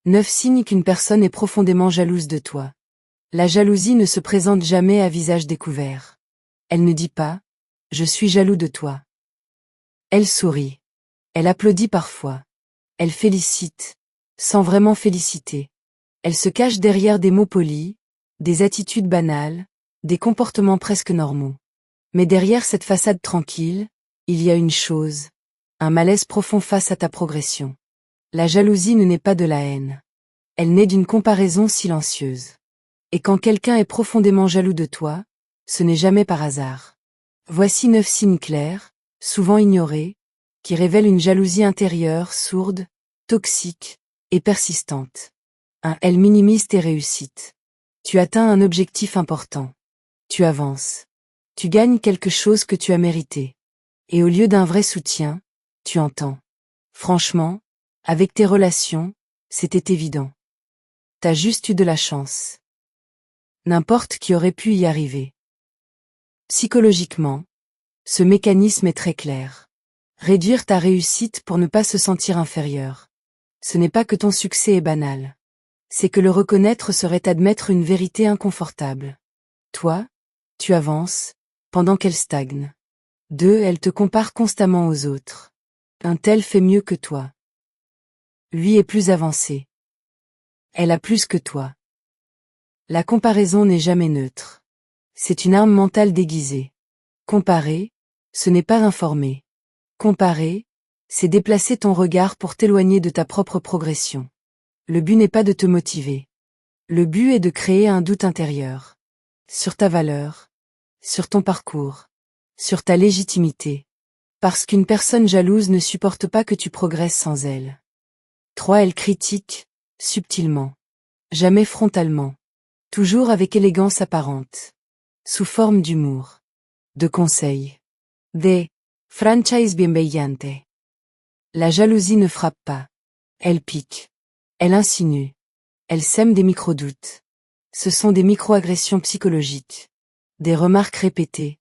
9 signes qu'une personne est profondément jalouse de toi. La jalousie ne se présente jamais à visage découvert. Elle ne dit pas « Je suis jaloux de toi ». Elle sourit. Elle applaudit parfois. Elle félicite, sans vraiment féliciter. Elle se cache derrière des mots polis, des attitudes banales, des comportements presque normaux. Mais derrière cette façade tranquille, il y a une chose, un malaise profond face à ta progression. La jalousie ne naît pas de la haine. Elle naît d'une comparaison silencieuse. Et quand quelqu'un est profondément jaloux de toi, ce n'est jamais par hasard. Voici 9 signes clairs, souvent ignorés, qui révèlent une jalousie intérieure sourde, toxique et persistante. 1. Elle minimise tes réussites. Tu atteins un objectif important. Tu avances. Tu gagnes quelque chose que tu as mérité. Et au lieu d'un vrai soutien, tu entends. Franchement, avec tes relations, c'était évident. T'as juste eu de la chance. N'importe qui aurait pu y arriver. Psychologiquement, ce mécanisme est très clair. Réduire ta réussite pour ne pas se sentir inférieur. Ce n'est pas que ton succès est banal. C'est que le reconnaître serait admettre une vérité inconfortable. Toi, tu avances, pendant qu'elle stagne. 2. Elle te compare constamment aux autres. Un tel fait mieux que toi. Lui est plus avancé. Elle a plus que toi. La comparaison n'est jamais neutre. C'est une arme mentale déguisée. Comparer, ce n'est pas informer. Comparer, c'est déplacer ton regard pour t'éloigner de ta propre progression. Le but n'est pas de te motiver. Le but est de créer un doute intérieur. Sur ta valeur, sur ton parcours, sur ta légitimité. Parce qu'une personne jalouse ne supporte pas que tu progresses sans elle. 3. Elle critique, subtilement. Jamais frontalement. Toujours avec élégance apparente. Sous forme d'humour. De conseils. Des franchise bienveillante. La jalousie ne frappe pas. Elle pique. Elle insinue. Elle sème des micro-doutes. Ce sont des micro-agressions psychologiques. Des remarques répétées.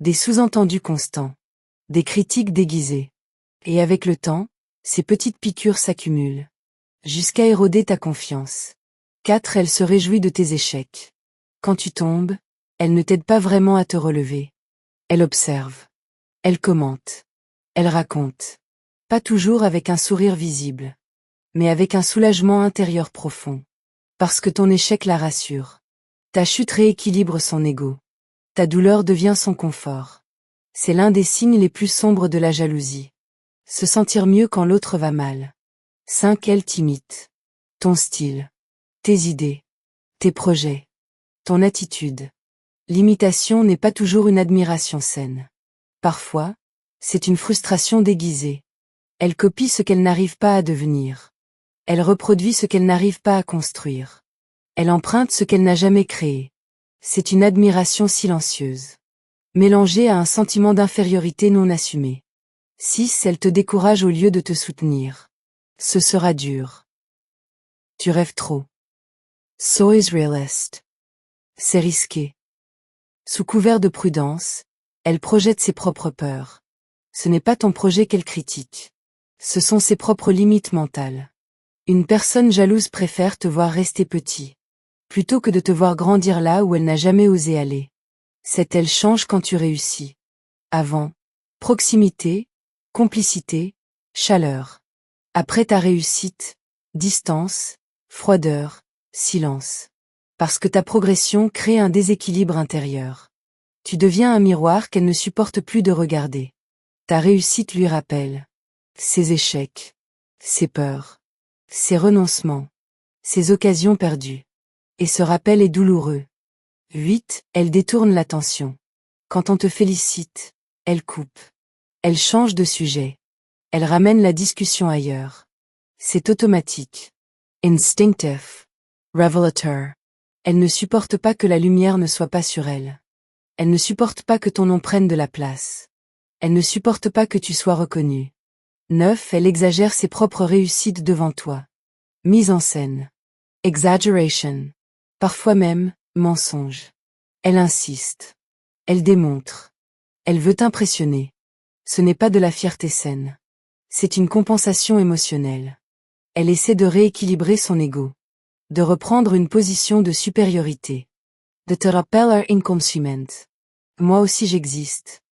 Des sous-entendus constants. Des critiques déguisées. Et avec le temps, ces petites piqûres s'accumulent. Jusqu'à éroder ta confiance. 4. Elle se réjouit de tes échecs. Quand tu tombes, elle ne t'aide pas vraiment à te relever. Elle observe. Elle commente. Elle raconte. Pas toujours avec un sourire visible. Mais avec un soulagement intérieur profond. Parce que ton échec la rassure. Ta chute rééquilibre son ego. Ta douleur devient son confort. C'est l'un des signes les plus sombres de la jalousie. Se sentir mieux quand l'autre va mal. 5. Elle t'imite. Ton style. Tes idées. Tes projets. Ton attitude. L'imitation n'est pas toujours une admiration saine. Parfois, c'est une frustration déguisée. Elle copie ce qu'elle n'arrive pas à devenir. Elle reproduit ce qu'elle n'arrive pas à construire. Elle emprunte ce qu'elle n'a jamais créé. C'est une admiration silencieuse. Mélangée à un sentiment d'infériorité non assumé. 6. Elle te décourage au lieu de te soutenir. Ce sera dur. Tu rêves trop. So is realist. C'est risqué. Sous couvert de prudence, elle projette ses propres peurs. Ce n'est pas ton projet qu'elle critique. Ce sont ses propres limites mentales. Une personne jalouse préfère te voir rester petit, plutôt que de te voir grandir là où elle n'a jamais osé aller. Cette elle change quand tu réussis. Avant, proximité, complicité, chaleur. Après ta réussite, distance, froideur, silence. Parce que ta progression crée un déséquilibre intérieur. Tu deviens un miroir qu'elle ne supporte plus de regarder. Ta réussite lui rappelle ses échecs, ses peurs, ses renoncements, ses occasions perdues. Et ce rappel est douloureux. 8. Elle détourne l'attention. Quand on te félicite, elle coupe. Elle change de sujet. Elle ramène la discussion ailleurs. C'est automatique. Instinctive. Revelator. Elle ne supporte pas que la lumière ne soit pas sur elle. Elle ne supporte pas que ton nom prenne de la place. Elle ne supporte pas que tu sois reconnu. 9. Elle exagère ses propres réussites devant toi. Mise en scène. Exaggeration. Parfois même, mensonge. Elle insiste. Elle démontre. Elle veut t'impressionner. Ce n'est pas de la fierté saine. C'est une compensation émotionnelle. Elle essaie de rééquilibrer son ego. De reprendre une position de supériorité. De te rappeler inconsciemment. Moi aussi j'existe.